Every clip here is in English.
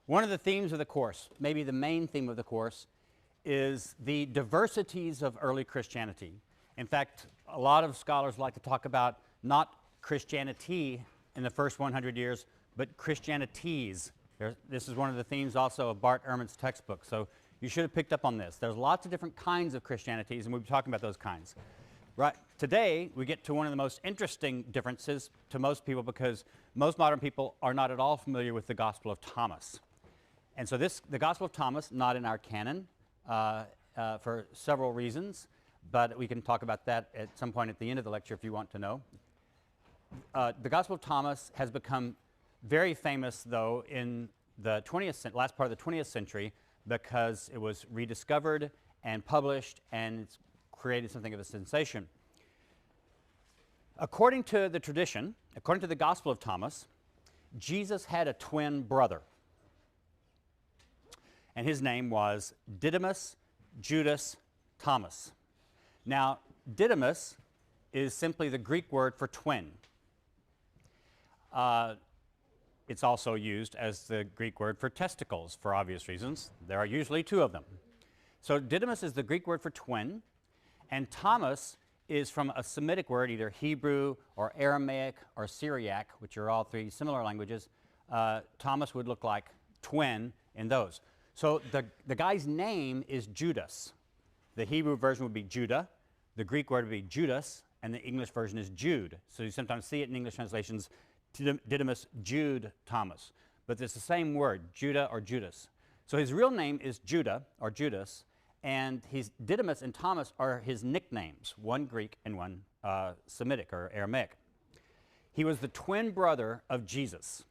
One of the themes of the course, maybe the main theme of the course, is the diversities of early Christianity. In fact, a lot of scholars like to talk about not Christianity in the first 100 years, but Christianities. This is one of the themes also of Bart Ehrman's textbook, so you should have picked up on this. There's lots of different kinds of Christianities, and we'll be talking about those kinds. Right. Today, we get to one of the most interesting differences to most people because most modern people are not at all familiar with the Gospel of Thomas. And so the Gospel of Thomas, not in our canon for several reasons, but we can talk about that at some point at the end of the lecture if you want to know. The Gospel of Thomas has become very famous, though, in the last part of the 20th century because it was rediscovered and published, and it's created something of a sensation. According to the tradition, according to the Gospel of Thomas, Jesus had a twin brother. And his name was Didymus Judas Thomas. Now, Didymus is simply the Greek word for twin. It's also used as the Greek word for testicles for obvious reasons. There are usually two of them. So Didymus is the Greek word for twin, and Thomas is from a Semitic word, either Hebrew or Aramaic or Syriac, which are all three similar languages. Thomas would look like twin in those. So the guy's name is Judas. The Hebrew version would be Judah, the Greek word would be Judas, and the English version is Jude. So you sometimes see it in English translations, Didymus Jude Thomas. But it's the same word, Judah or Judas. So his real name is Judah or Judas, and Didymus and Thomas are his nicknames, one Greek and one Semitic or Aramaic. He was the twin brother of Jesus,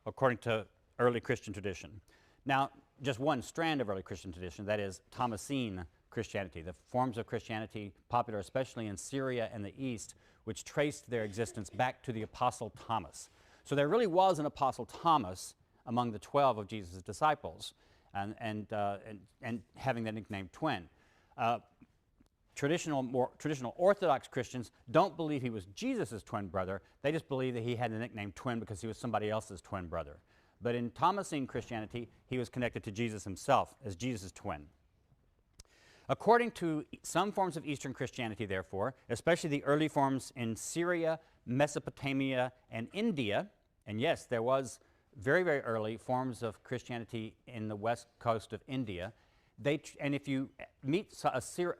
according to early Christian tradition. Now, just one strand of early Christian tradition, that is Thomasine Christianity, the forms of Christianity popular especially in Syria and the East, which traced their existence back to the Apostle Thomas. So there really was an Apostle Thomas among the 12 of Jesus' disciples, and having the nickname twin. Traditional Orthodox Christians don't believe he was Jesus' twin brother. They just believe that he had the nickname twin because he was somebody else's twin brother. But in Thomasine Christianity, he was connected to Jesus himself as Jesus' twin. According to some forms of Eastern Christianity, therefore, especially the early forms in Syria, Mesopotamia, and India, and yes, there was very, very early forms of Christianity in the west coast of India. And if you meet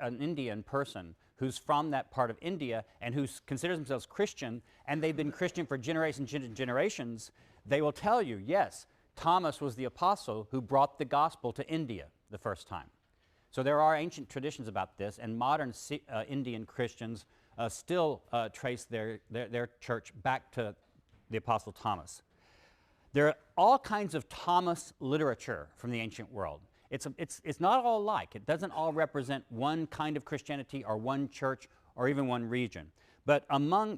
an Indian person who's from that part of India and who considers themselves Christian, and they've been Christian for generations and generations, they will tell you, yes, Thomas was the apostle who brought the gospel to India the first time. So there are ancient traditions about this, and modern Indian Christians still trace their church back to the apostle Thomas. There are all kinds of Thomas literature from the ancient world. It's not all alike. It doesn't all represent one kind of Christianity or one church or even one region. But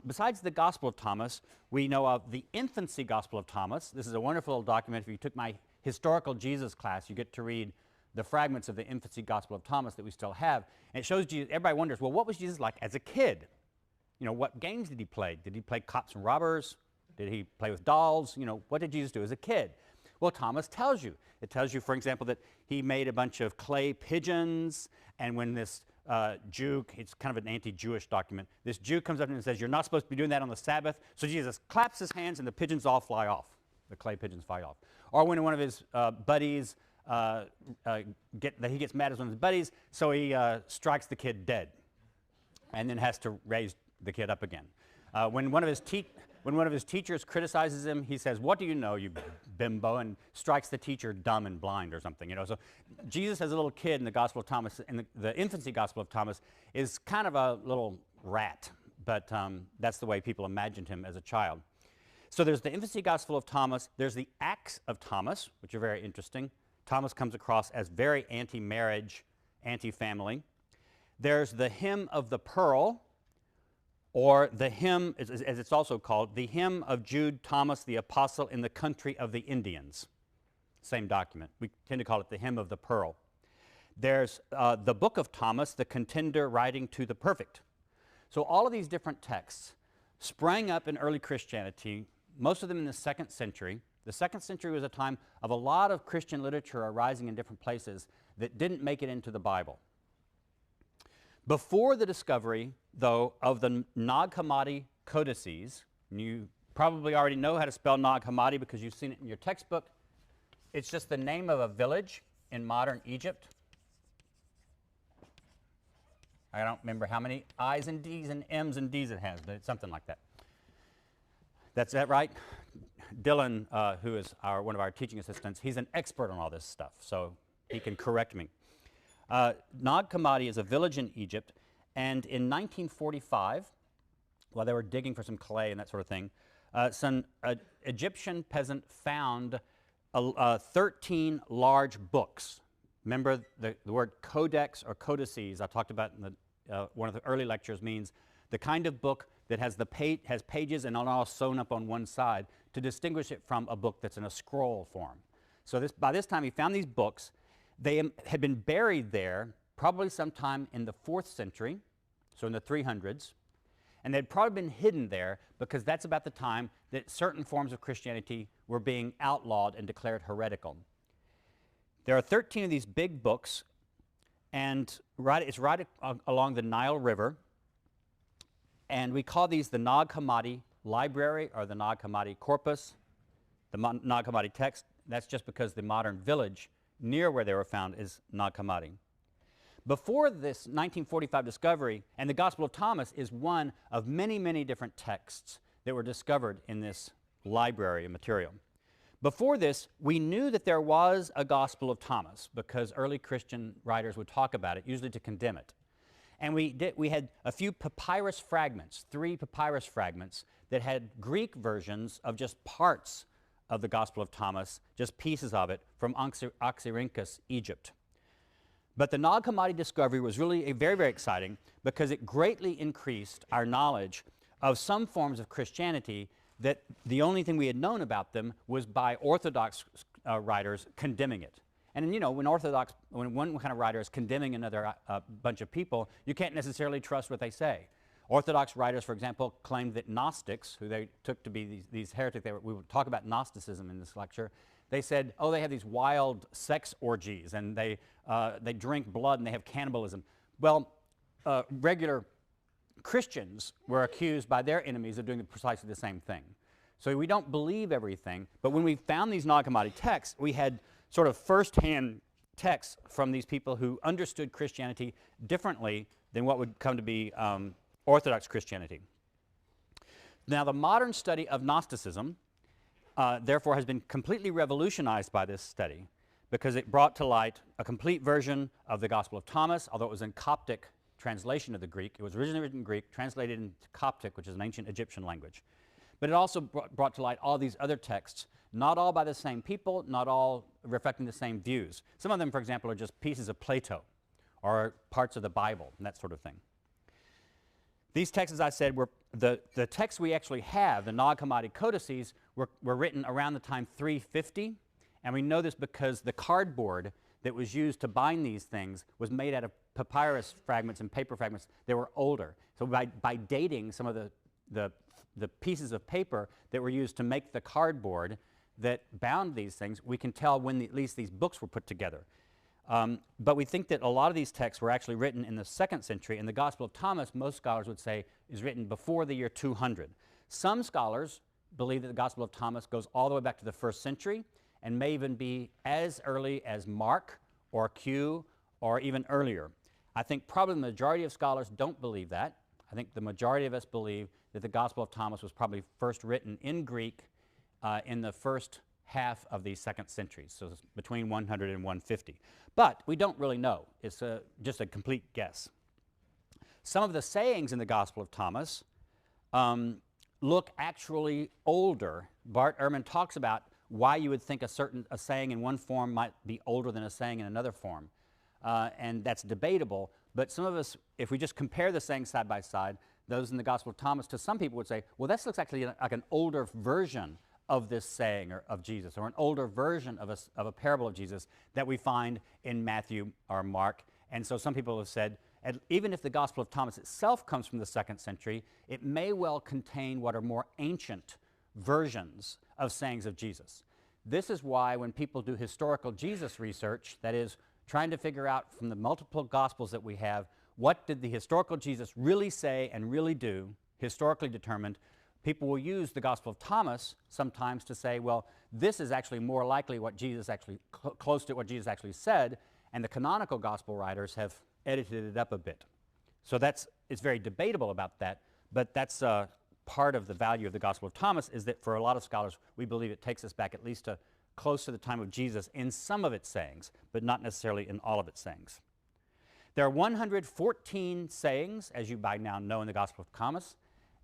besides the Gospel of Thomas, we know of the Infancy Gospel of Thomas. This is a wonderful little document. If you took my historical Jesus class, you get to read the fragments of the Infancy Gospel of Thomas that we still have. And it shows Jesus. Everybody wonders, well, what was Jesus like as a kid? You know, what games did he play? Did he play cops and robbers? Did he play with dolls? You know, what did Jesus do as a kid? Well, Thomas tells you. It tells you, for example, that he made a bunch of clay pigeons, and when this Jew, it's kind of an anti-Jewish document, this Jew comes up and says, you're not supposed to be doing that on the Sabbath, so Jesus claps his hands and the pigeons all fly off. The clay pigeons fly off. Or when one of his buddies, he gets mad at one of his buddies, so he strikes the kid dead and then has to raise the kid up again. When one of his teachers criticizes him, he says, "What do you know, you bimbo?" and strikes the teacher dumb and blind or something. You know, so Jesus as a little kid in the Gospel of Thomas, in the Infancy Gospel of Thomas, is kind of a little rat, but that's the way people imagined him as a child. So there's the Infancy Gospel of Thomas. There's the Acts of Thomas, which are very interesting. Thomas comes across as very anti-marriage, anti-family. There's the Hymn of the Pearl, or the hymn, as it's also called, the Hymn of Jude Thomas the Apostle in the Country of the Indians. Same document. We tend to call it the Hymn of the Pearl. There's the Book of Thomas, the Contender Writing to the Perfect. So all of these different texts sprang up in early Christianity, most of them in the 2nd century, The 2nd century was a time of a lot of Christian literature arising in different places that didn't make it into the Bible. Before the discovery, though, of the Nag Hammadi codices, and you probably already know how to spell Nag Hammadi because you've seen it in your textbook. It's just the name of a village in modern Egypt. I don't remember how many I's and D's and M's and D's it has, but it's something like that. That's that right? Dylan, who is one of our teaching assistants, he's an expert on all this stuff, so he can correct me. Nag Hammadi is a village in Egypt, and in 1945, while they were digging for some clay and that sort of thing, some Egyptian peasant found 13 large books. Remember, the word codex or codices I talked about in one of the early lectures means the kind of book that has pages and all sewn up on one side to distinguish it from a book that's in a scroll form. So by this time he found these books. They had been buried there probably sometime in the 4th century, so in the 300s, and they'd probably been hidden there because that's about the time that certain forms of Christianity were being outlawed and declared heretical. There are 13 of these big books, and it's right along the Nile River, and we call these the Nag Hammadi Library or the Nag Hammadi Corpus, the Nag Hammadi text. That's just because the modern village near where they were found is Nag Hammadi. Before this 1945 discovery, and the Gospel of Thomas is one of many, many different texts that were discovered in this library of material. Before this, we knew that there was a Gospel of Thomas because early Christian writers would talk about it, usually to condemn it. And we had a few papyrus fragments, 3 papyrus fragments, that had Greek versions of just parts of the Gospel of Thomas, just pieces of it, from Oxyrhynchus, Egypt. But the Nag Hammadi discovery was really very, very exciting because it greatly increased our knowledge of some forms of Christianity that the only thing we had known about them was by Orthodox writers condemning it. And you know, when one kind of writer is condemning another bunch of people, you can't necessarily trust what they say. Orthodox writers, for example, claimed that Gnostics, who they took to be these heretics, we would talk about Gnosticism in this lecture, they said, oh, they have these wild sex orgies, and they drink blood, and they have cannibalism. Well, regular Christians were accused by their enemies of doing precisely the same thing. So we don't believe everything, but when we found these Nag Hammadi texts, we had sort of first-hand texts from these people who understood Christianity differently than what would come to be Orthodox Christianity. Now, the modern study of Gnosticism, therefore, has been completely revolutionized by this study because it brought to light a complete version of the Gospel of Thomas, although it was in Coptic translation of the Greek. It was originally written in Greek, translated into Coptic, which is an ancient Egyptian language. But it also brought to light all these other texts, not all by the same people, not all reflecting the same views. Some of them, for example, are just pieces of Plato or parts of the Bible and that sort of thing. These texts, as I said, were the texts we actually have, the Nag Hammadi codices, were written around the time 350, and we know this because the cardboard that was used to bind these things was made out of papyrus fragments and paper fragments that were older. So by dating some of the pieces of paper that were used to make the cardboard that bound these things, we can tell when at least these books were put together. But we think that a lot of these texts were actually written in the 2nd century, and the Gospel of Thomas, most scholars would say, is written before the year 200. Some scholars believe that the Gospel of Thomas goes all the way back to the 1st century and may even be as early as Mark or Q or even earlier. I think probably the majority of scholars don't believe that. I think the majority of us believe that the Gospel of Thomas was probably first written in Greek in the first half of the 2nd century, so it's between 100 and 150. But we don't really know. It's just a complete guess. Some of the sayings in the Gospel of Thomas look actually older. Bart Ehrman talks about why you would think a saying in one form might be older than a saying in another form. And that's debatable, but some of us, if we just compare the sayings side by side, those in the Gospel of Thomas, to some people would say, well, this looks actually like an older version of this saying of Jesus, or an older version of a parable of Jesus that we find in Matthew or Mark. And so some people have said, even if the Gospel of Thomas itself comes from the 2nd century, it may well contain what are more ancient versions of sayings of Jesus. This is why when people do historical Jesus research, that is, trying to figure out from the multiple Gospels that we have, what did the historical Jesus really say and really do, historically determined, people will use the Gospel of Thomas sometimes to say, well, this is actually more likely what Jesus actually, close to what Jesus actually said, and the canonical Gospel writers have edited it up a bit. So it's very debatable about that, but that's part of the value of the Gospel of Thomas, is that for a lot of scholars, we believe it takes us back at least to close to the time of Jesus in some of its sayings, but not necessarily in all of its sayings. There are 114 sayings, as you by now know, in the Gospel of Thomas,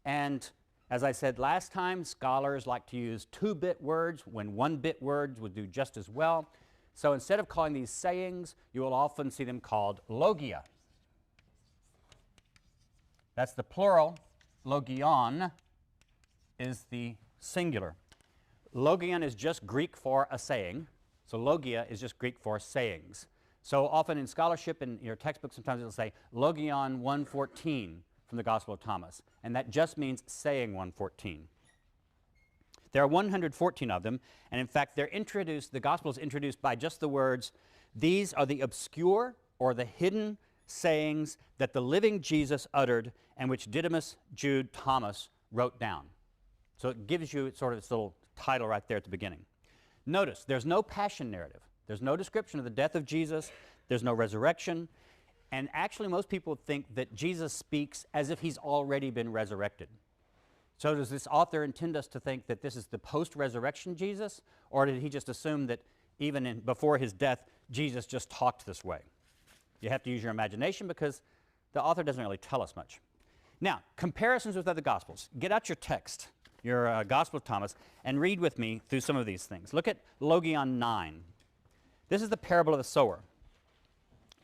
and as I said last time, scholars like to use 2-bit words when 1-bit words would do just as well. So instead of calling these sayings, you will often see them called logia. That's the plural. Logion is the singular. Logion is just Greek for a saying. So logia is just Greek for sayings. So often in scholarship, in your textbook, sometimes it'll say Logion 114 from the Gospel of Thomas. And that just means saying 114. There are 114 of them, and in fact, they're introduced, the Gospel is introduced by just the words, these are the obscure or the hidden sayings that the living Jesus uttered and which Didymus, Jude, Thomas wrote down. So it gives you sort of its little title right there at the beginning. Notice, there's no passion narrative. There's no description of the death of Jesus. There's no resurrection. And actually, most people think that Jesus speaks as if he's already been resurrected. So does this author intend us to think that this is the post-resurrection Jesus, or did he just assume that even before his death, Jesus just talked this way? You have to use your imagination because the author doesn't really tell us much. Now, comparisons with other Gospels. Get out your text, your Gospel of Thomas, and read with me through some of these things. Look at Logion 9. This is the parable of the sower.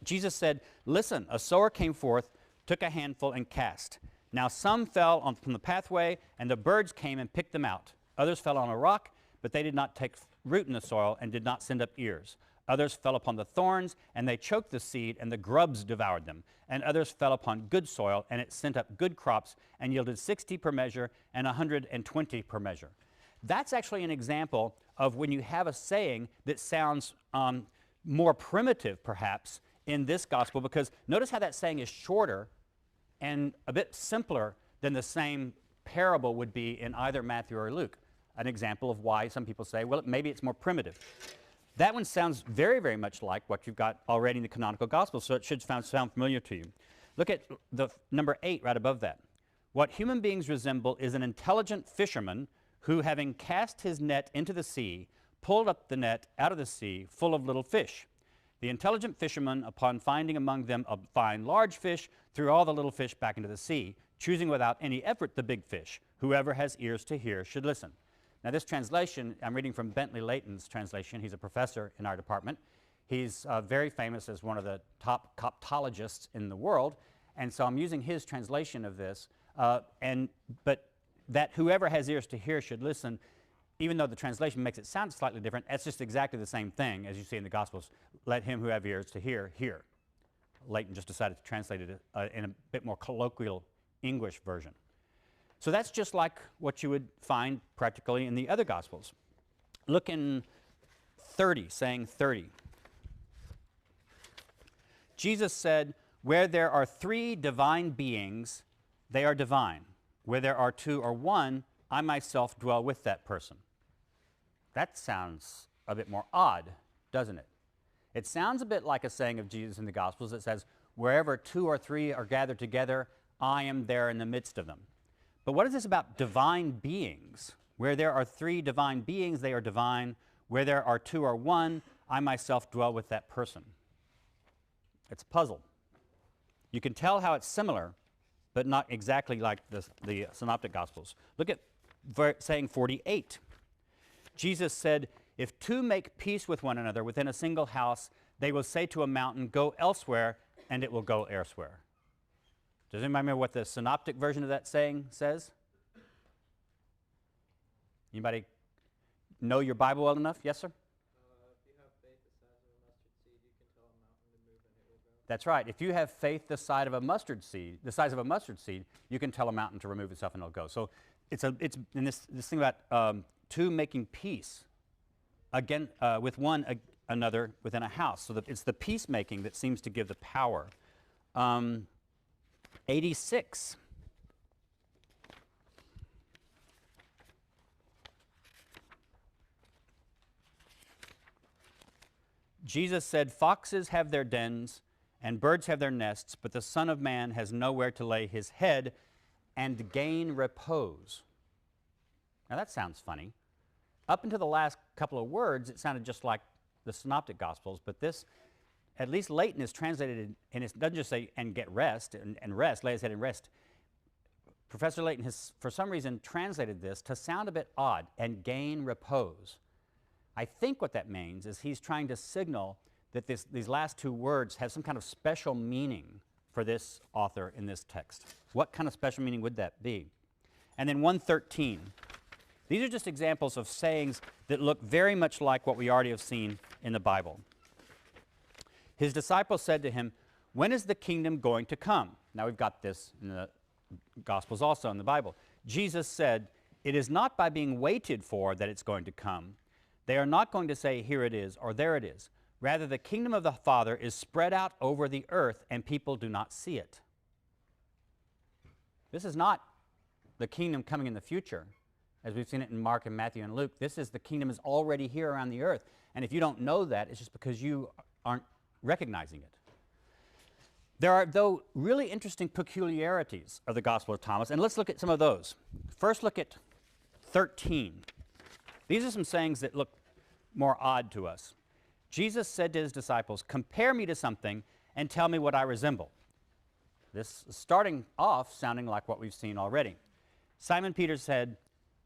Jesus said, listen, a sower came forth, took a handful, and cast. Now some fell from the pathway, and the birds came and picked them out. Others fell on a rock, but they did not take root in the soil and did not send up ears. Others fell upon the thorns, and they choked the seed, and the grubs devoured them. And others fell upon good soil, and it sent up good crops, and yielded 60 per measure and 120 per measure. That's actually an example of when you have a saying that sounds more primitive, perhaps, in this gospel, because notice how that saying is shorter and a bit simpler than the same parable would be in either Matthew or Luke. An example of why some people say, well, maybe it's more primitive. That one sounds very, very much like what you've got already in the canonical gospel, so it should sound familiar to you. Look at the number 8 right above that. What human beings resemble is an intelligent fisherman who, having cast his net into the sea, pulled up the net out of the sea full of little fish. The intelligent fisherman, upon finding among them a fine large fish, threw all the little fish back into the sea, choosing without any effort the big fish. Whoever has ears to hear should listen. Now this translation, I'm reading from Bentley Layton's translation. He's a professor in our department. He's very famous as one of the top coptologists in the world, and so I'm using his translation of this. But that whoever has ears to hear should listen, even though the translation makes it sound slightly different, that's just exactly the same thing as you see in the Gospels. Let him who have ears to hear, hear. Layton just decided to translate it in a bit more colloquial English version. So that's just like what you would find practically in the other Gospels. Look in 30, saying 30. Jesus said, where there are 3 divine beings, they are divine. Where there are 2 or 1, I myself dwell with that person. That sounds a bit more odd, doesn't it? It sounds a bit like a saying of Jesus in the Gospels that says, wherever 2 or 3 are gathered together, I am there in the midst of them. But what is this about divine beings? Where there are 3 divine beings, they are divine. Where there are 2 or 1, I myself dwell with that person. It's a puzzle. You can tell how it's similar, but not exactly like the Synoptic Gospels. Look at saying 48. Jesus said, if 2 make peace with one another within a single house, they will say to a mountain, go elsewhere, and it will go elsewhere. Does anybody remember what the Synoptic version of that saying says? Anybody know your Bible well enough? Yes, sir? If you have faith the size of a mustard seed, you can tell a mountain to move and it will go. That's right. If you have faith the size of a mustard seed, you can tell a mountain to remove itself and it'll go. So it's in this thing about 2 making peace another within a house. So it's the peacemaking that seems to give the power. 86. Jesus said, "Foxes have their dens and birds have their nests, but the Son of Man has nowhere to lay his head and gain repose." Now that sounds funny. Up until the last couple of words, it sounded just like the Synoptic Gospels, but this, at least Leighton is translated, and it doesn't just say, "and get rest," and rest, lay his head and rest. Professor Leighton has, for some reason, translated this to sound a bit odd, "and gain repose." I think what that means is he's trying to signal that these last two words have some kind of special meaning for this author in this text. What kind of special meaning would that be? And then 113. These are just examples of sayings that look very much like what we already have seen in the Bible. His disciples said to him, "When is the kingdom going to come?" Now we've got this in the Gospels also in the Bible. Jesus said, "It is not by being waited for that it's going to come. They are not going to say, 'Here it is,' or 'There it is.' Rather, the kingdom of the Father is spread out over the earth, and people do not see it." This is not the kingdom coming in the future, as we've seen it in Mark and Matthew and Luke. This is the kingdom is already here around the earth. And if you don't know that, it's just because you aren't recognizing it. There are, though, really interesting peculiarities of the Gospel of Thomas, and let's look at some of those. First, look at 13. These are some sayings that look more odd to us. Jesus said to his disciples, "Compare me to something and tell me what I resemble." This is starting off sounding like what we've seen already. Simon Peter said,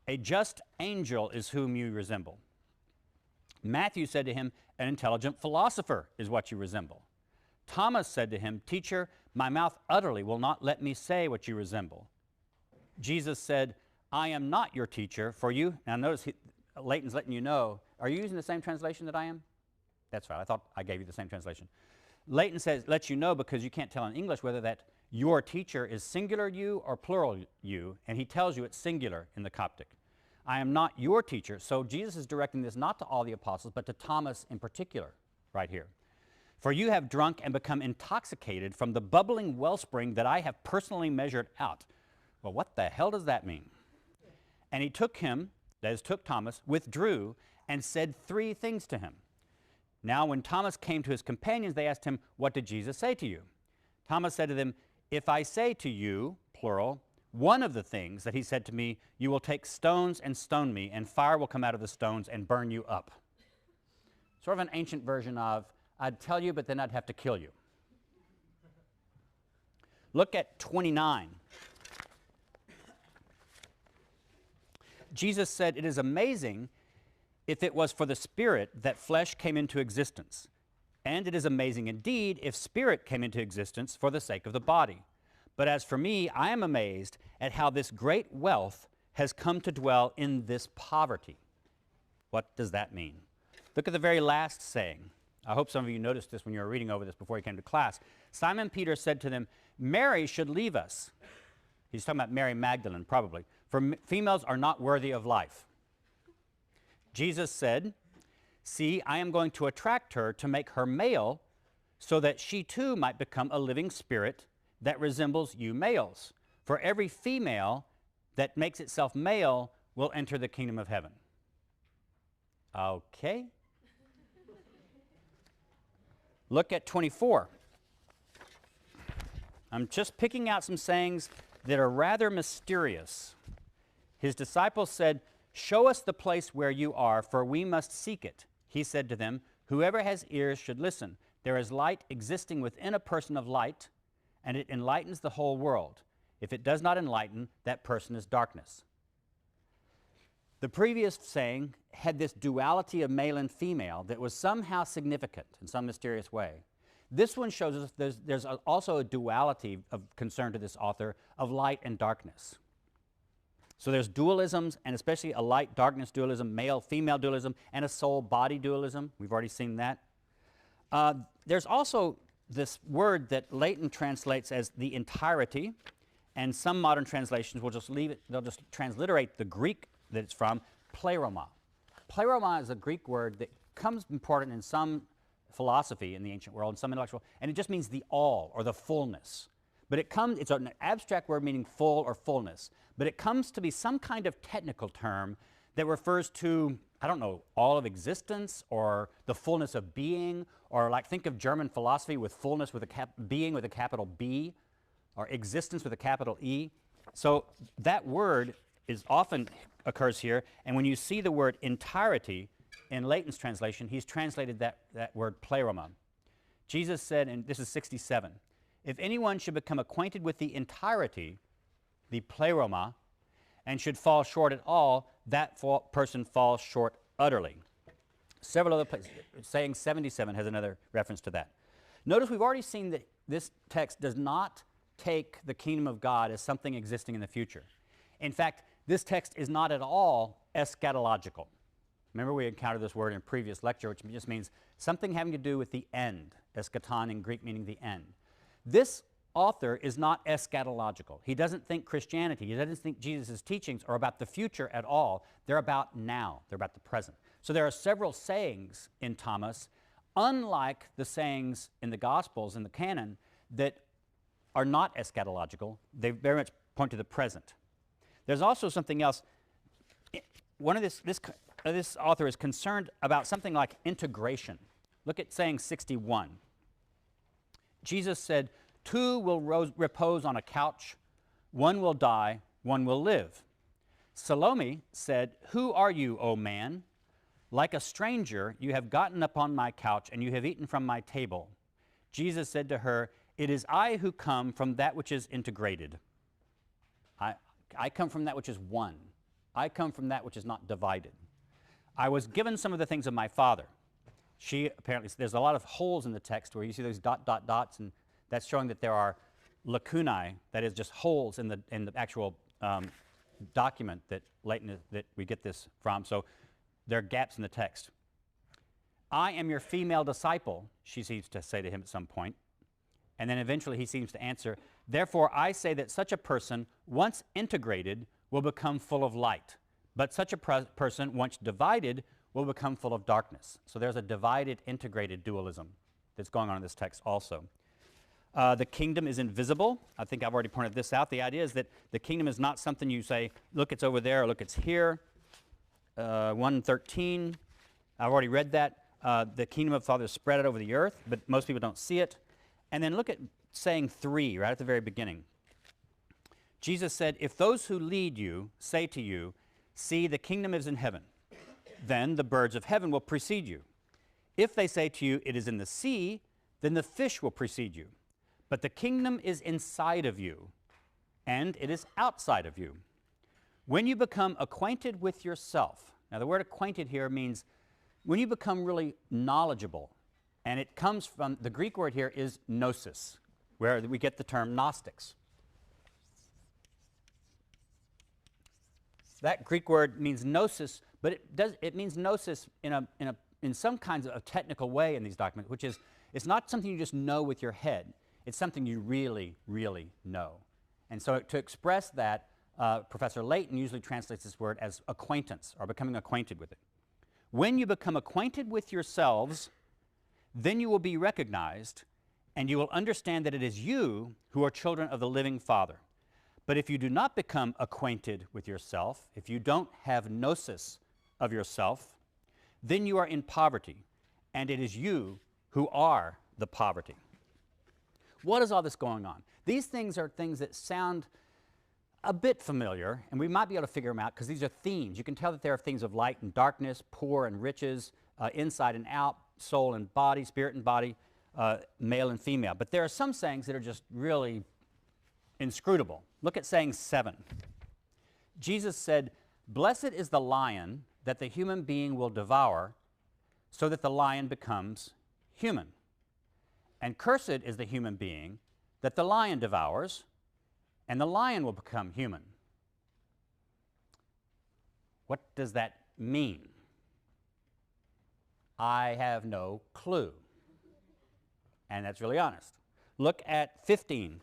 "A just angel is whom you resemble." Matthew said to him, "An intelligent philosopher is what you resemble." Thomas said to him, "Teacher, my mouth utterly will not let me say what you resemble." Jesus said, "I am not your teacher, for you..." Now notice Leighton's letting you know. Are you using the same translation that I am? That's right. I thought I gave you the same translation. Leighton says, lets you know because you can't tell in English whether that "your teacher" is singular you or plural you, and he tells you it's singular in the Coptic. "I am not your teacher." So Jesus is directing this not to all the apostles, but to Thomas in particular, right here. "For you have drunk and become intoxicated from the bubbling wellspring that I have personally measured out." Well, what the hell does that mean? "And he took him," that is, took Thomas, "withdrew and said 3 things to him. Now when Thomas came to his companions, they asked him, 'What did Jesus say to you?' Thomas said to them, 'If I say to you,' plural, 'one of the things that he said to me, you will take stones and stone me, and fire will come out of the stones and burn you up.'" Sort of an ancient version of, "I'd tell you, but then I'd have to kill you." Look at 29. Jesus said, "It is amazing if it was for the Spirit that flesh came into existence. And it is amazing indeed if spirit came into existence for the sake of the body. But as for me, I am amazed at how this great wealth has come to dwell in this poverty." What does that mean? Look at the very last saying. I hope some of you noticed this when you were reading over this before you came to class. Simon Peter said to them, "Mary should leave us." He's talking about Mary Magdalene, probably. "For females are not worthy of life." Jesus said, "See, I am going to attract her to make her male, so that she too might become a living spirit that resembles you males. For every female that makes itself male will enter the kingdom of heaven." Okay. Look at 24. I'm just picking out some sayings that are rather mysterious. His disciples said, "Show us the place where you are, for we must seek it." He said to them, "Whoever has ears should listen. There is light existing within a person of light, and it enlightens the whole world. If it does not enlighten, that person is darkness." The previous saying had this duality of male and female that was somehow significant in some mysterious way. This one shows us there's also a duality of concern to this author of light and darkness. So there's dualisms, and especially a light-darkness dualism, male-female dualism, and a soul-body dualism. We've already seen that. There's also this word that Leighton translates as the entirety, and some modern translations will just leave it, they'll just transliterate the Greek that it's from, pleroma. pleroma is a Greek word that comes important in some philosophy in the ancient world, in some intellectual, and it just means the all or the fullness. But it's an abstract word meaning full or fullness. But it comes to be some kind of technical term that refers to, I don't know, all of existence or the fullness of being, or like think of German philosophy with fullness with being with a capital B, or existence with a capital E. So that word is often occurs here, and when you see the word entirety in Leighton's translation, he's translated that word pleroma. Jesus said, and this is 67, if anyone should become acquainted with the entirety, the pleroma, and should fall short at all, that person falls short utterly. Several other places, saying 77 has another reference to that. Notice we've already seen that this text does not take the kingdom of God as something existing in the future. In fact, this text is not at all eschatological. Remember we encountered this word in a previous lecture, which just means something having to do with the end, eschaton in Greek meaning the end. This author is not eschatological. He doesn't think Christianity, he doesn't think Jesus' teachings are about the future at all. They're about now. They're about the present. So there are several sayings in Thomas, unlike the sayings in the Gospels, in the canon, that are not eschatological. They very much point to the present. There's also something else. This author is concerned about something like integration. Look at saying 61. Jesus said, two will repose on a couch, one will die, one will live. Salome said, who are you, O man? Like a stranger, you have gotten upon my couch, and you have eaten from my table. Jesus said to her, it is I who come from that which is integrated. I come from that which is one. I come from that which is not divided. I was given some of the things of my Father. She apparently, there's a lot of holes in the text where you see those dots, and that's showing that there are lacunae, that is just holes in the actual document that that we get this from. So there are gaps in the text. I am your female disciple, she seems to say to him at some point. And then eventually he seems to answer, therefore I say that such a person, once integrated, will become full of light. But such a person, once divided, will become full of darkness. So there's a divided, integrated dualism that's going on in this text also. The kingdom is invisible. I think I've already pointed this out. The idea is that the kingdom is not something you say, look, it's over there, or look, it's here. 1:13, I've already read that. The kingdom of the Father is spread out over the earth, but most people don't see it. And then look at saying 3, right at the very beginning. Jesus said, if those who lead you say to you, see, the kingdom is in heaven, then the birds of heaven will precede you. If they say to you, it is in the sea, then the fish will precede you. But the kingdom is inside of you, and it is outside of you. When you become acquainted with yourself, now the word acquainted here means when you become really knowledgeable, and it comes from, the Greek word here is gnosis, where we get the term Gnostics. That Greek word means gnosis, but it means gnosis in some kinds of technical way in these documents, which is, it's not something you just know with your head. It's something you really, really know. And so to express that, Professor Leighton usually translates this word as acquaintance, or becoming acquainted with it. When you become acquainted with yourselves, then you will be recognized, and you will understand that it is you who are children of the living Father. But if you do not become acquainted with yourself, if you don't have gnosis of yourself, then you are in poverty, and it is you who are the poverty. What is all this going on? These things are things that sound a bit familiar, and we might be able to figure them out because these are themes. You can tell that there are themes of light and darkness, poor and riches, inside and out, soul and body, spirit and body, male and female. But there are some sayings that are just really inscrutable. Look at saying 7. Jesus said, blessed is the lion that the human being will devour, so that the lion becomes human. And cursed is the human being that the lion devours, and the lion will become human. What does that mean? I have no clue. And that's really honest. Look at 15.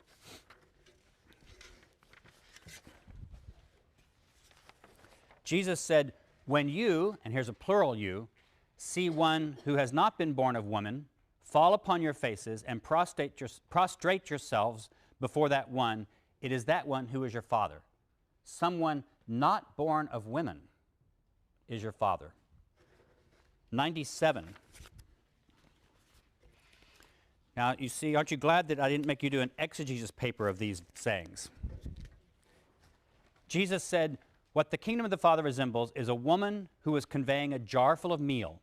Jesus said, When you, and here's a plural you, see one who has not been born of woman, fall upon your faces and prostrate yourselves before that one. It is that one who is your father. Someone not born of women is your father. 97. Now, you see, aren't you glad that I didn't make you do an exegesis paper of these sayings? Jesus said, what the kingdom of the Father resembles is a woman who was conveying a jar full of meal.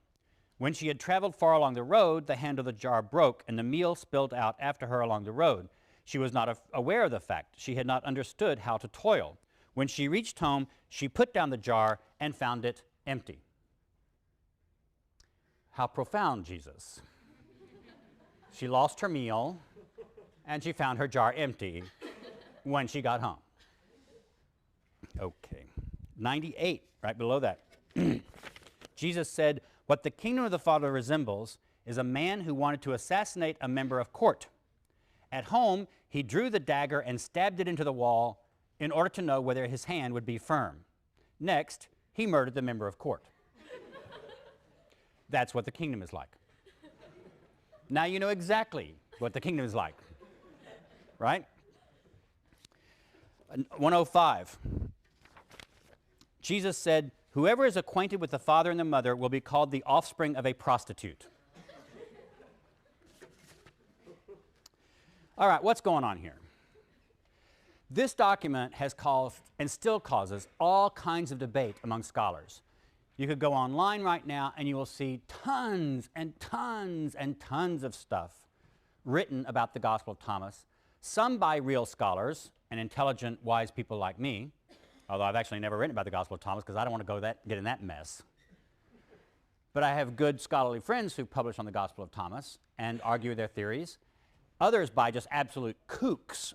When she had traveled far along the road, the handle of the jar broke, and the meal spilled out after her along the road. She was not aware of the fact. She had not understood how to toil. When she reached home, she put down the jar and found it empty. How profound, Jesus. She lost her meal, and she found her jar empty when she got home. Okay. 98, right below that. Jesus said, what the kingdom of the Father resembles is a man who wanted to assassinate a member of court. At home, he drew the dagger and stabbed it into the wall in order to know whether his hand would be firm. Next, he murdered the member of court. That's what the kingdom is like. Now you know exactly what the kingdom is like, right? 105. Jesus said, whoever is acquainted with the father and the mother will be called the offspring of a prostitute. All right, what's going on here? This document has caused and still causes all kinds of debate among scholars. You could go online right now and you will see tons and tons and tons of stuff written about the Gospel of Thomas, some by real scholars and intelligent, wise people like me, although I've actually never written about the Gospel of Thomas because I don't want to get in that mess. But I have good scholarly friends who publish on the Gospel of Thomas and argue their theories. Others by just absolute kooks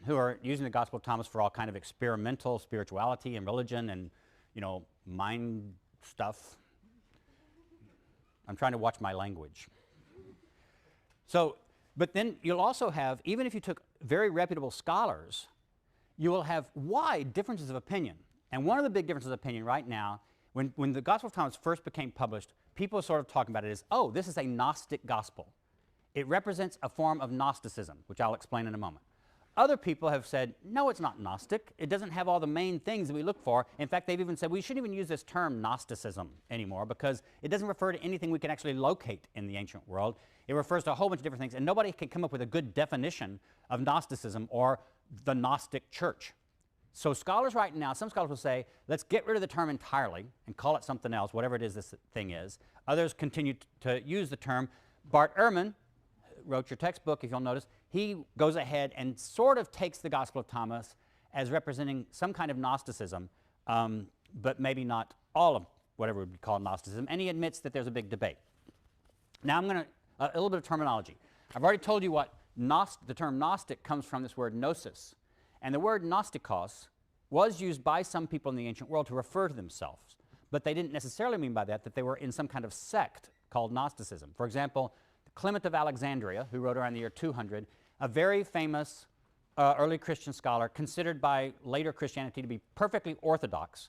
who are using the Gospel of Thomas for all kind of experimental spirituality and religion and, mind stuff. I'm trying to watch my language. So, but then you'll also have, even if you took very reputable scholars, you will have wide differences of opinion. And one of the big differences of opinion right now, when the Gospel of Thomas first became published, people are sort of talking about it as, oh, this is a Gnostic gospel. It represents a form of Gnosticism, which I'll explain in a moment. Other people have said, no, it's not Gnostic. It doesn't have all the main things that we look for. In fact, they've even said we shouldn't even use this term Gnosticism anymore because it doesn't refer to anything we can actually locate in the ancient world. It refers to a whole bunch of different things, and nobody can come up with a good definition of Gnosticism or the Gnostic church. So scholars right now, some scholars will say, let's get rid of the term entirely and call it something else, whatever it is this thing is. Others continue to use the term. Bart Ehrman wrote your textbook, if you'll notice. He goes ahead and sort of takes the Gospel of Thomas as representing some kind of Gnosticism, but maybe not all of whatever would be called Gnosticism, and he admits that there's a big debate. Now I'm going to, a little bit of terminology. I've already told you what the term Gnostic comes from, this word gnosis. And the word Gnostikos was used by some people in the ancient world to refer to themselves, but they didn't necessarily mean by that they were in some kind of sect called Gnosticism. For example, Clement of Alexandria, who wrote around the year 200, a very famous early Christian scholar, considered by later Christianity to be perfectly orthodox.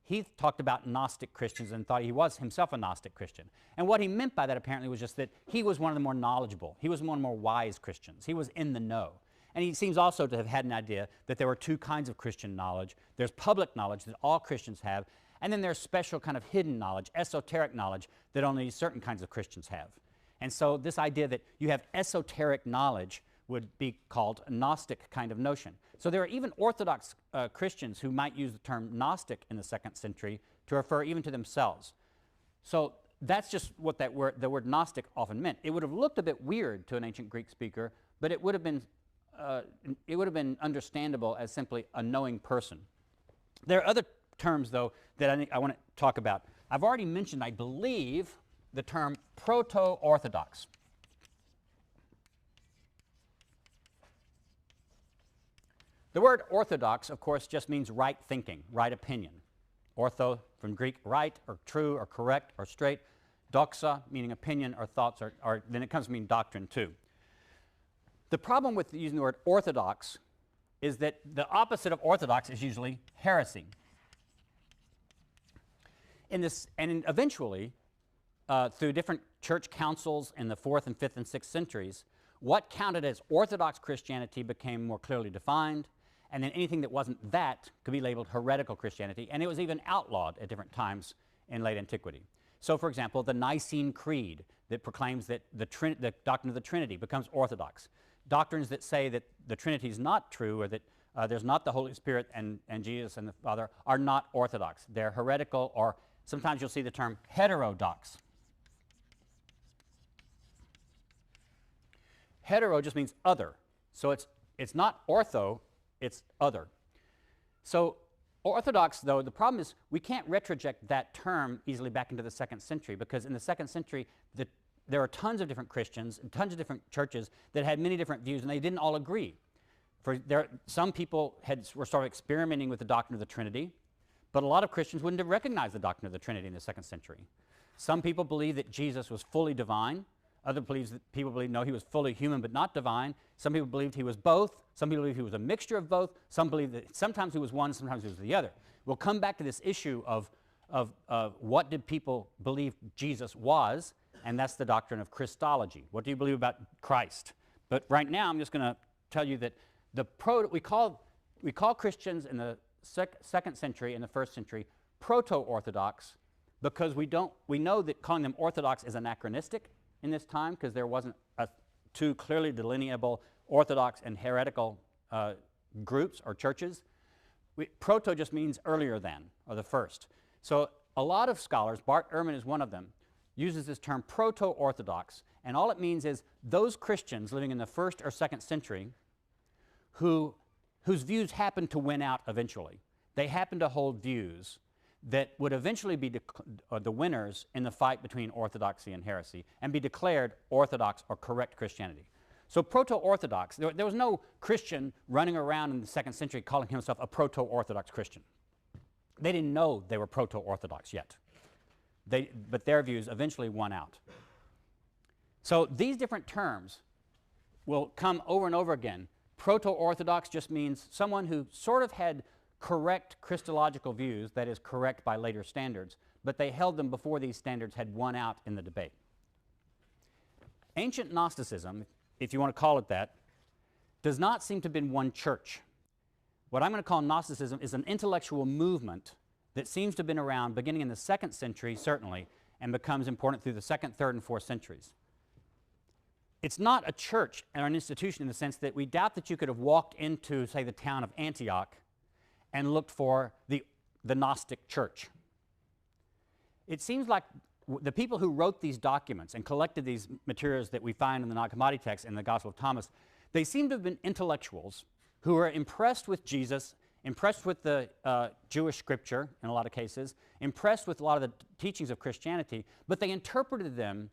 He talked about Gnostic Christians and thought he was himself a Gnostic Christian. And what he meant by that apparently was just that he was one of the more knowledgeable. He was one of the more wise Christians. He was in the know. And he seems also to have had an idea that there were two kinds of Christian knowledge. There's public knowledge that all Christians have, and then there's special kind of hidden knowledge, esoteric knowledge that only certain kinds of Christians have. And so this idea that you have esoteric knowledge would be called a Gnostic kind of notion. So there are even Orthodox Christians who might use the term Gnostic in the 2nd century to refer even to themselves. So that's just what the word Gnostic often meant. It would have looked a bit weird to an ancient Greek speaker, but it would have been understandable as simply a knowing person. There are other terms, though, that I want to talk about. I've already mentioned, I believe, the term proto-Orthodox. The word orthodox, of course, just means right thinking, right opinion. Ortho, from Greek, right, or true, or correct, or straight. Doxa, meaning opinion or thoughts, or then it comes to mean doctrine, too. The problem with using the word orthodox is that the opposite of orthodox is usually heresy. Eventually, through different church councils in the 4th and 5th and 6th centuries, what counted as Orthodox Christianity became more clearly defined, and then anything that wasn't that could be labeled heretical Christianity, and it was even outlawed at different times in late antiquity. So, for example, the Nicene Creed that proclaims that the doctrine of the Trinity becomes Orthodox. Doctrines that say that the Trinity is not true, or that there's not the Holy Spirit and Jesus and the Father, are not Orthodox. They're heretical, or sometimes you'll see the term heterodox. Hetero just means other. So it's not ortho, it's other. So Orthodox, though, the problem is we can't retroject that term easily back into the 2nd century, because in the 2nd century there are tons of different Christians and tons of different churches that had many different views, and they didn't all agree. Some people were sort of experimenting with the doctrine of the Trinity, but a lot of Christians wouldn't have recognized the doctrine of the Trinity in the 2nd century. Some people believed that Jesus was fully divine. Other people believed, no, he was fully human but not divine. Some people believed he was both. Some people believed he was a mixture of both. Some believed that sometimes he was one, sometimes he was the other. We'll come back to this issue of what did people believe Jesus was, and that's the doctrine of Christology. What do you believe about Christ? But right now I'm just going to tell you that we call Christians in the 2nd century and the 1st century proto-Orthodox, because we know that calling them Orthodox is anachronistic in this time, because there wasn't two clearly delineable Orthodox and heretical groups or churches. Proto just means earlier than, or the first. So a lot of scholars, Bart Ehrman is one of them, uses this term proto-Orthodox, and all it means is those Christians living in the 1st or 2nd century whose views happened to win out eventually. They happened to hold views that would eventually be the winners in the fight between orthodoxy and heresy, and be declared Orthodox or correct Christianity. So proto-Orthodox, there was no Christian running around in the 2nd century calling himself a proto-Orthodox Christian. They didn't know they were proto-Orthodox yet. But their views eventually won out. So these different terms will come over and over again. Proto-Orthodox just means someone who sort of had correct Christological views, that is, correct by later standards, but they held them before these standards had won out in the debate. Ancient Gnosticism, if you want to call it that, does not seem to have been one church. What I'm going to call Gnosticism is an intellectual movement that seems to have been around beginning in the 2nd century, certainly, and becomes important through the 2nd, 3rd, and 4th centuries. It's not a church or an institution in the sense that we doubt that you could have walked into, say, the town of Antioch and looked for the Gnostic church. It seems like the people who wrote these documents and collected these materials that we find in the Nag Hammadi text and the Gospel of Thomas, they seem to have been intellectuals who were impressed with Jesus, impressed with the Jewish scripture in a lot of cases, impressed with a lot of the teachings of Christianity, but they interpreted them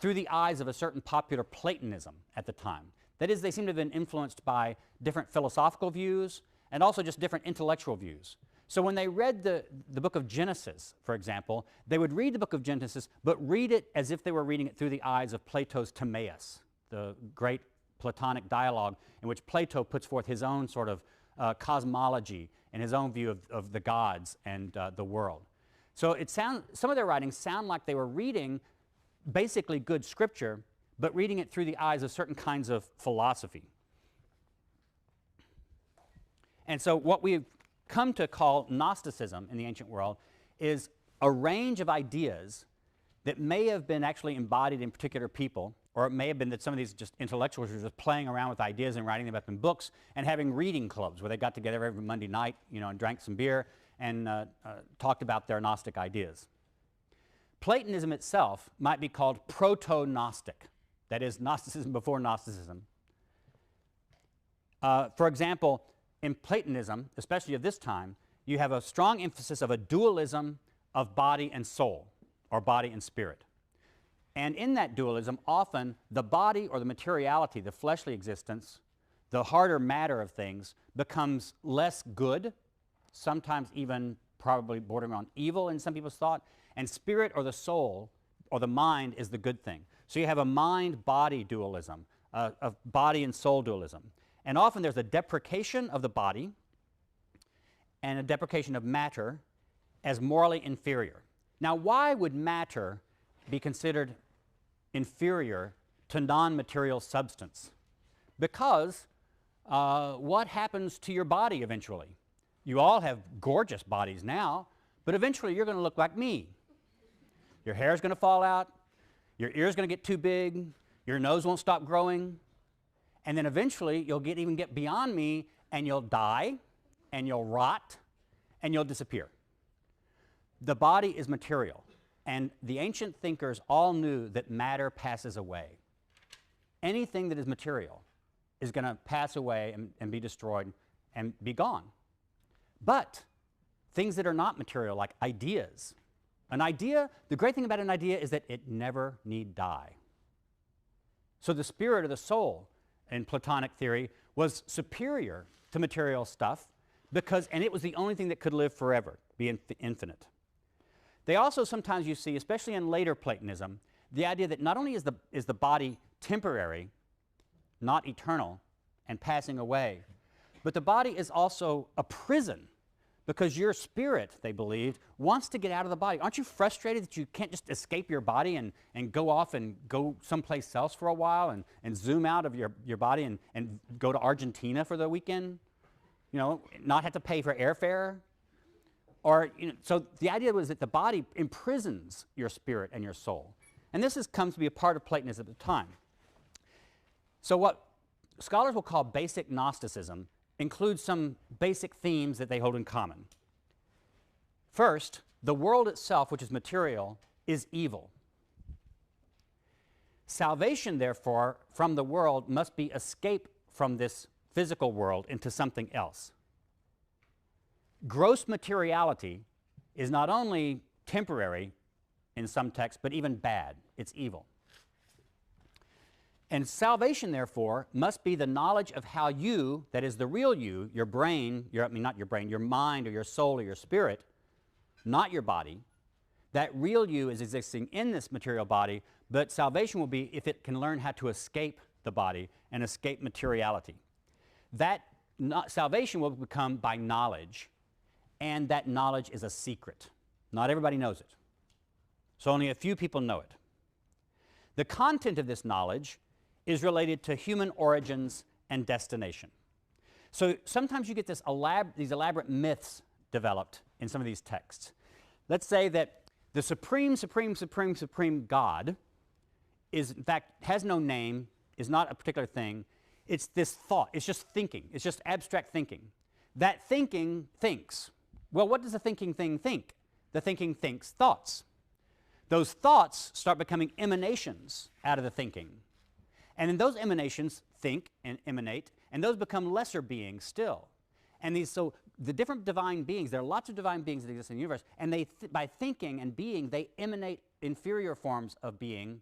through the eyes of a certain popular Platonism at the time. That is, they seem to have been influenced by different philosophical views and also just different intellectual views. So when they read the book of Genesis, for example, they would read the book of Genesis, but read it as if they were reading it through the eyes of Plato's Timaeus, the great Platonic dialogue in which Plato puts forth his own sort of cosmology and his own view of the gods and the world. So some of their writings sound like they were reading basically good scripture, but reading it through the eyes of certain kinds of philosophy. And so what we've come to call Gnosticism in the ancient world is a range of ideas that may have been actually embodied in particular people, or it may have been that some of these just intellectuals were just playing around with ideas and writing them up in books and having reading clubs where they got together every Monday night, and drank some beer and talked about their Gnostic ideas. Platonism itself might be called proto-Gnostic, that is, Gnosticism before Gnosticism. For example, in Platonism, especially of this time, you have a strong emphasis of a dualism of body and soul, or body and spirit. And in that dualism, often the body or the materiality, the fleshly existence, the harder matter of things, becomes less good, sometimes even probably bordering on evil in some people's thought, and spirit or the soul or the mind is the good thing. So you have a mind-body dualism, of body and soul dualism. And often there's a deprecation of the body and a deprecation of matter as morally inferior. Now, why would matter be considered inferior to non-material substance? Because what happens to your body eventually? You all have gorgeous bodies now, but eventually you're going to look like me. Your hair is going to fall out, your ears going to get too big, your nose won't stop growing, and then eventually you'll even get beyond me, and you'll die, and you'll rot, and you'll disappear. The body is material, and the ancient thinkers all knew that matter passes away. Anything that is material is going to pass away and be destroyed and be gone. But things that are not material, like ideas, an idea, the great thing about an idea is that it never need die. So the spirit or the soul in Platonic theory was superior to material stuff because, and it was the only thing that could live forever, be infinite. They also sometimes you see, especially in later Platonism, the idea that not only is the body temporary, not eternal, and passing away, but the body is also a prison because your spirit, they believed, wants to get out of the body. Aren't you frustrated that you can't just escape your body and go off and go someplace else for a while and zoom out of your body and go to Argentina for the weekend? You know, not have to pay for airfare? Or, you know, so the idea was that the body imprisons your spirit and your soul. And this comes to be a part of Platonism at the time. So what scholars will call basic Gnosticism includes some basic themes that they hold in common. First, the world itself, which is material, is evil. Salvation, therefore, from the world must be escape from this physical world into something else. Gross materiality is not only temporary in some texts, but even bad. It's evil. And salvation, therefore, must be the knowledge of how you, that is the real you, your brain, not your brain, your mind or your soul or your spirit, not your body, that real you is existing in this material body, but salvation will be if it can learn how to escape the body and escape materiality. That salvation will become by knowledge, and that knowledge is a secret. Not everybody knows it. So only a few people know it. The content of this knowledge is related to human origins and destination. So sometimes you get these elaborate myths developed in some of these texts. Let's say that the supreme God is, in fact, has no name, is not a particular thing. It's this thought. It's just thinking. It's just abstract thinking. That thinking thinks. Well, what does the thinking thing think? The thinking thinks thoughts. Those thoughts start becoming emanations out of the thinking. And then those emanations think and emanate, and those become lesser beings still. And so the different divine beings, there are lots of divine beings that exist in the universe, and by thinking and being, they emanate inferior forms of being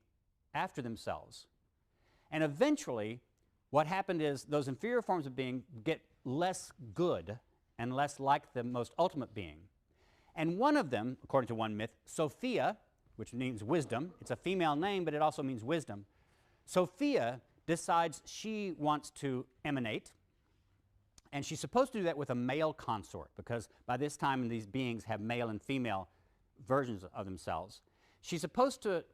after themselves. And eventually, what happened is those inferior forms of being get less good and less like the most ultimate being. And one of them, according to one myth, Sophia, which means wisdom, it's a female name, but it also means wisdom. Sophia decides she wants to emanate, and she's supposed to do that with a male consort, because by this time these beings have male and female versions of themselves. She's supposed to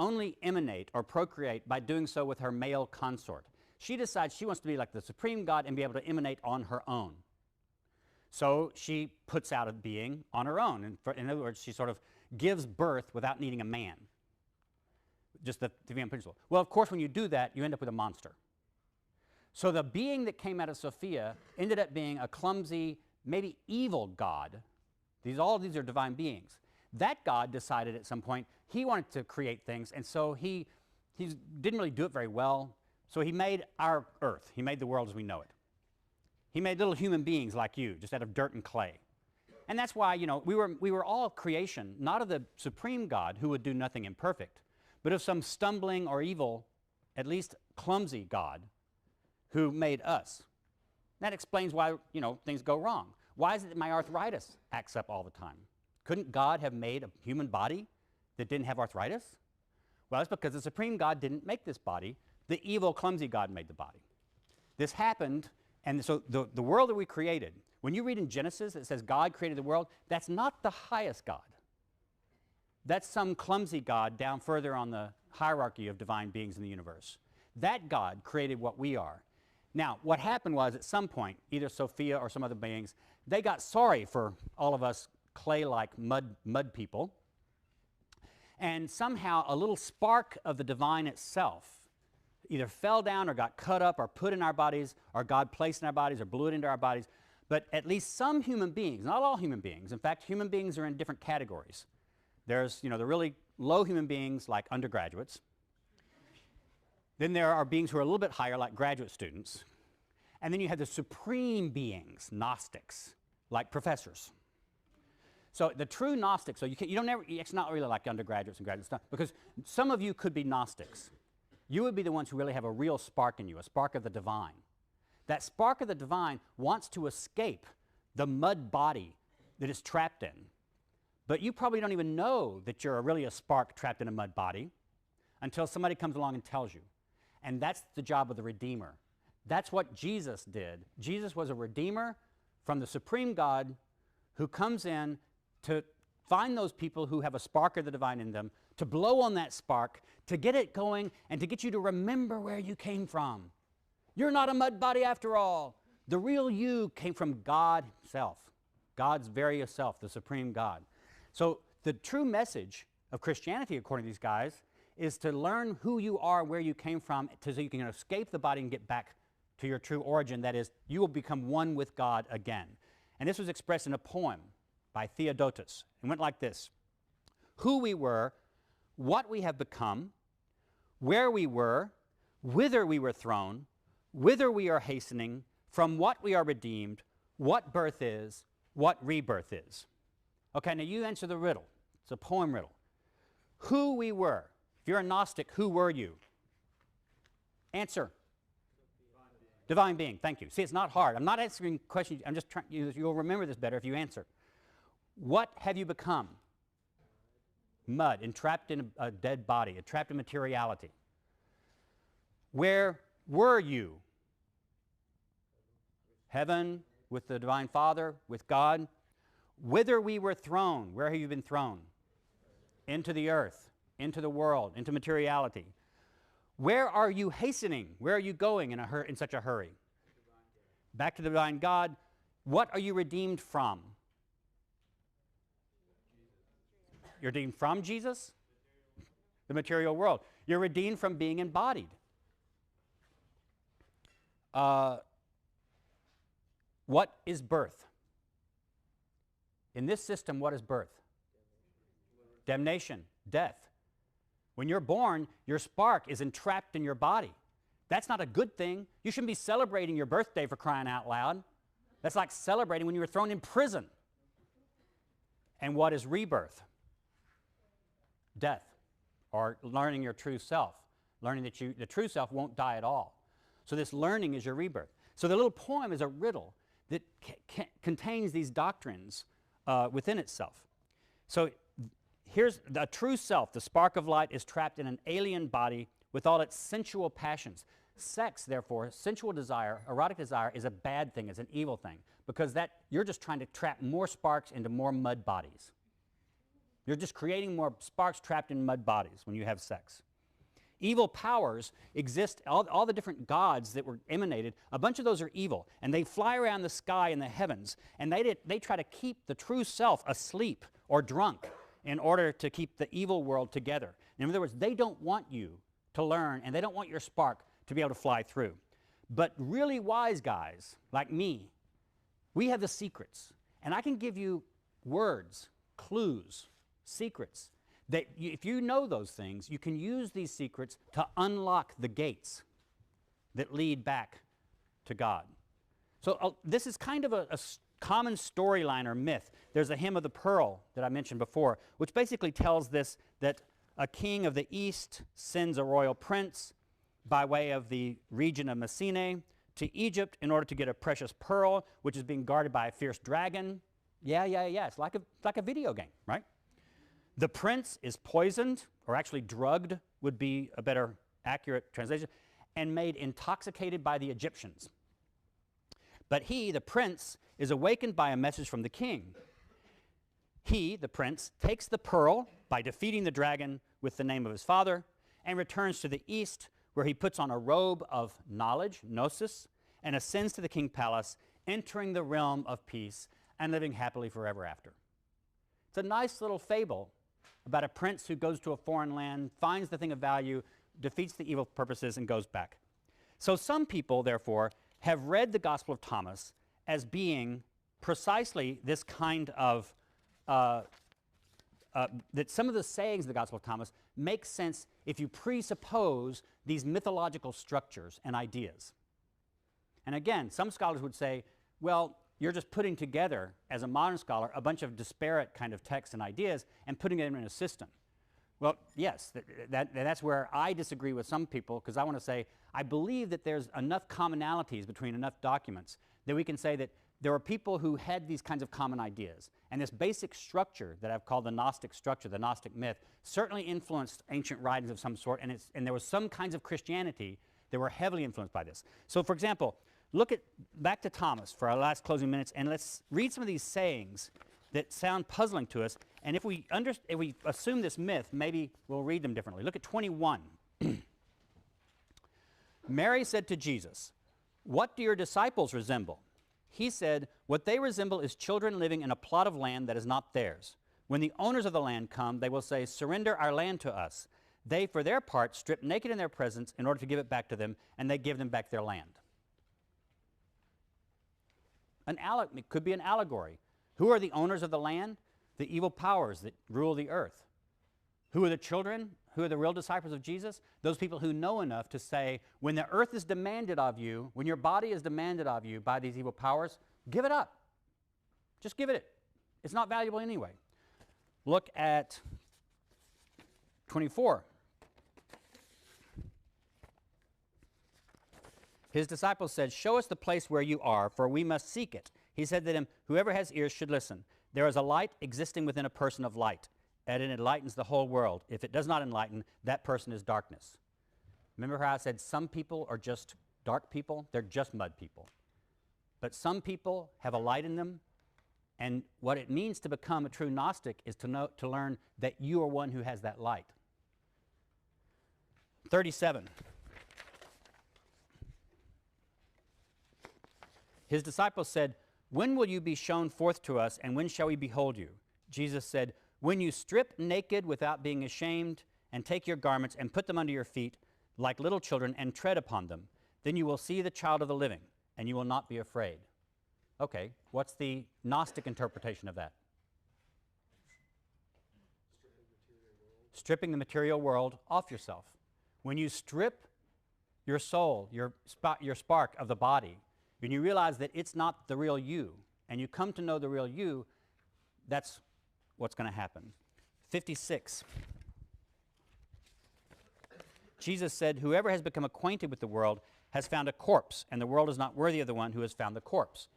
only emanate or procreate by doing so with her male consort. She decides she wants to be like the supreme God and be able to emanate on her own. So she puts out a being on her own. In other words, she sort of gives birth without needing a man. Just the female principle. Well, of course, when you do that, you end up with a monster. So the being that came out of Sophia ended up being a clumsy, maybe evil god. All of these are divine beings. That god decided at some point he wanted to create things, and so he didn't really do it very well. So he made our earth. He made the world as we know it. He made little human beings like you, just out of dirt and clay. And that's why, you know, we were all creation, not of the supreme God who would do nothing imperfect, but of some stumbling or evil, at least clumsy God who made us. That explains why, you know, things go wrong. Why is it that my arthritis acts up all the time? Couldn't God have made a human body that didn't have arthritis? Well, it's because the supreme God didn't make this body. The evil, clumsy God made the body. This happened, and so the world that we created, when you read in Genesis, it says God created the world, that's not the highest God. That's some clumsy god down further on the hierarchy of divine beings in the universe. That God created what we are. Now, what happened was at some point, either Sophia or some other beings, they got sorry for all of us clay-like mud people. And somehow a little spark of the divine itself either fell down or got cut up or put in our bodies, or God placed in our bodies or blew it into our bodies. But at least some human beings, not all human beings, in fact, human beings are in different categories. There's, the really low human beings like undergraduates. Then there are beings who are a little bit higher like graduate students. And then you have the supreme beings, Gnostics, like professors. So the true Gnostics, so it's not really like undergraduates and graduate stuff, because some of you could be Gnostics. You would be the ones who really have a real spark in you, a spark of the divine. That spark of the divine wants to escape the mud body that it's trapped in. But you probably don't even know that you're really a spark trapped in a mud body until somebody comes along and tells you. And that's the job of the Redeemer. That's what Jesus did. Jesus was a Redeemer from the supreme God who comes in to find those people who have a spark of the divine in them, to blow on that spark, to get it going, and to get you to remember where you came from. You're not a mud body after all. The real you came from God himself, God's very self, the supreme God. So the true message of Christianity, according to these guys, is to learn who you are, where you came from, so you can escape the body and get back to your true origin. That is, you will become one with God again. And this was expressed in a poem by Theodotus. It went like this: who we were, what we have become, where we were, whither we were thrown, whither we are hastening, from what we are redeemed, what birth is, what rebirth is. Okay, now you answer the riddle. It's a poem riddle. Who we were. If you're a Gnostic, who were you? Answer. Divine being. Thank you. See, it's not hard. I'm not answering questions. I'm just trying. You'll remember this better if you answer. What have you become? Mud, entrapped in a dead body, entrapped in materiality. Where were you? Heaven, with the Divine Father, with God. Whither we were thrown. Where have you been thrown? Into the earth, into the world, into materiality. Where are you hastening? Where are you going in such a hurry? Back to the divine God. What are you redeemed from? You're redeemed from Jesus? The material world. You're redeemed from being embodied. What is birth? In this system, what is birth? Damnation, death. When you're born, your spark is entrapped in your body. That's not a good thing. You shouldn't be celebrating your birthday, for crying out loud. That's like celebrating when you were thrown in prison. And what is rebirth? Death, or learning your true self. Learning that the true self won't die at all. So this learning is your rebirth. So the little poem is a riddle that contains these doctrines within itself. So here's the true self. The spark of light is trapped in an alien body with all its sensual passions. Sex, therefore, sensual desire, erotic desire, is a bad thing, it's an evil thing, because you're just trying to trap more sparks into more mud bodies. You're just creating more sparks trapped in mud bodies when you have sex. Evil powers exist, all the different gods that were emanated, a bunch of those are evil, and they fly around the sky in the heavens, and they try to keep the true self asleep or drunk in order to keep the evil world together. In other words, they don't want you to learn, and they don't want your spark to be able to fly through. But really wise guys like me, we have the secrets, and I can give you words, clues, secrets, that if you know those things, you can use these secrets to unlock the gates that lead back to God. So this is kind of a common storyline or myth. There's a hymn of the pearl that I mentioned before, which basically tells this, that a king of the east sends a royal prince by way of the region of Messene to Egypt in order to get a precious pearl, which is being guarded by a fierce dragon. Yeah. It's like a video game, right? The prince is poisoned, or actually drugged would be a better accurate translation, and made intoxicated by the Egyptians. But he, the prince, is awakened by a message from the king. He, the prince, takes the pearl by defeating the dragon with the name of his father, and returns to the east, where he puts on a robe of knowledge, gnosis, and ascends to the king's palace, entering the realm of peace and living happily forever after. It's a nice little fable about a prince who goes to a foreign land, finds the thing of value, defeats the evil purposes, and goes back. So some people, therefore, have read the Gospel of Thomas as being precisely this kind of, that some of the sayings of the Gospel of Thomas make sense if you presuppose these mythological structures and ideas. And again, some scholars would say, well, you're just putting together, as a modern scholar, a bunch of disparate kind of texts and ideas and putting them in a system. Well, yes, that's where I disagree with some people, because I want to say I believe that there's enough commonalities between enough documents that we can say that there were people who had these kinds of common ideas. And this basic structure that I've called the Gnostic structure, the Gnostic myth, certainly influenced ancient writings of some sort, and there was some kinds of Christianity that were heavily influenced by this. So, for example, look back to Thomas for our last closing minutes, and let's read some of these sayings that sound puzzling to us. And if we assume this myth, maybe we'll read them differently. Look at 21. Mary said to Jesus, "What do your disciples resemble?" He said, "What they resemble is children living in a plot of land that is not theirs. When the owners of the land come, they will say, 'Surrender our land to us.' They, for their part, strip naked in their presence in order to give it back to them, and they give them back their land." It could be an allegory. Who are the owners of the land? The evil powers that rule the earth. Who are the children? Who are the real disciples of Jesus? Those people who know enough to say, when the earth is demanded of you, when your body is demanded of you by these evil powers, give it up. Just give it. It's not valuable anyway. Look at 24. His disciples said, "Show us the place where you are, for we must seek it." He said to them, "Whoever has ears should listen. There is a light existing within a person of light, and it enlightens the whole world. If it does not enlighten, that person is darkness." Remember how I said some people are just dark people? They're just mud people. But some people have a light in them, and what it means to become a true Gnostic is to learn that you are one who has that light. 37. His disciples said, "When will you be shown forth to us, and when shall we behold you?" Jesus said, "When you strip naked without being ashamed, and take your garments and put them under your feet like little children and tread upon them, then you will see the child of the living, and you will not be afraid." Okay, what's the Gnostic interpretation of that? Stripping the material world off yourself. When you strip your soul, your spark of the body, when you realize that it's not the real you, and you come to know the real you, that's what's going to happen. 56. Jesus said, "Whoever has become acquainted with the world has found a corpse, and the world is not worthy of the one who has found the corpse."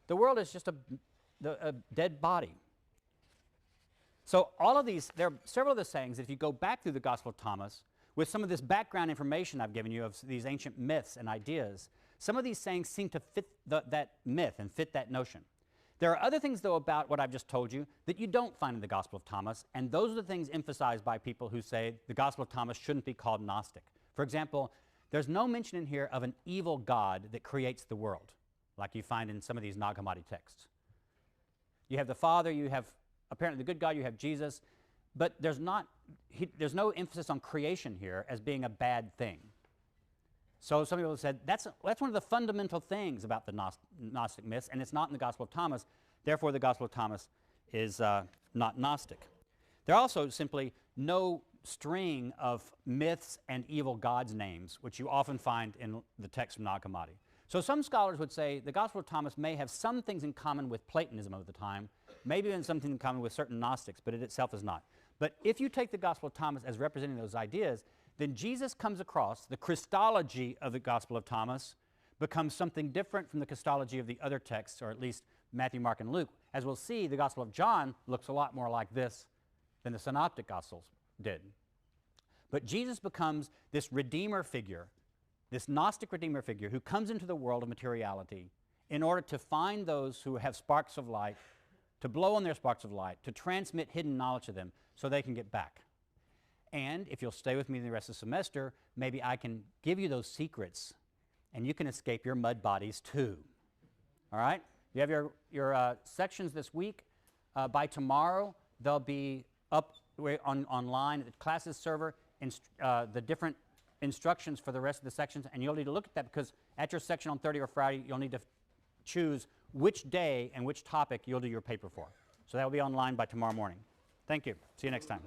The world is just a dead body. So all of these, there are several of the sayings that if you go back through the Gospel of Thomas, with some of this background information I've given you of these ancient myths and ideas, some of these sayings seem to fit that myth and fit that notion. There are other things, though, about what I've just told you that you don't find in the Gospel of Thomas, and those are the things emphasized by people who say the Gospel of Thomas shouldn't be called Gnostic. For example, there's no mention in here of an evil God that creates the world, like you find in some of these Nag Hammadi texts. You have the Father, you have apparently the good God, you have Jesus, but there's no emphasis on creation here as being a bad thing. So some people have said that's one of the fundamental things about the Gnostic myths, and it's not in the Gospel of Thomas. Therefore, the Gospel of Thomas is not Gnostic. There are also simply no string of myths and evil gods' names, which you often find in the text from Nag Hammadi. So some scholars would say the Gospel of Thomas may have some things in common with Platonism of the time, maybe even something in common with certain Gnostics, but it itself is not. But if you take the Gospel of Thomas as representing those ideas, then Jesus comes across, the Christology of the Gospel of Thomas becomes something different from the Christology of the other texts, or at least Matthew, Mark, and Luke. As we'll see, the Gospel of John looks a lot more like this than the Synoptic Gospels did. But Jesus becomes this Redeemer figure, this Gnostic Redeemer figure who comes into the world of materiality in order to find those who have sparks of light to blow on their sparks of light, to transmit hidden knowledge to them so they can get back. And if you'll stay with me the rest of the semester, maybe I can give you those secrets and you can escape your mud bodies too. All right? You have your sections this week. By tomorrow, they'll be up online at the classes server, the different instructions for the rest of the sections, and you'll need to look at that because at your section on Thursday or Friday, you'll need to choose which day and which topic you'll do your paper for. So that will be online by tomorrow morning. Thank you. See you next time.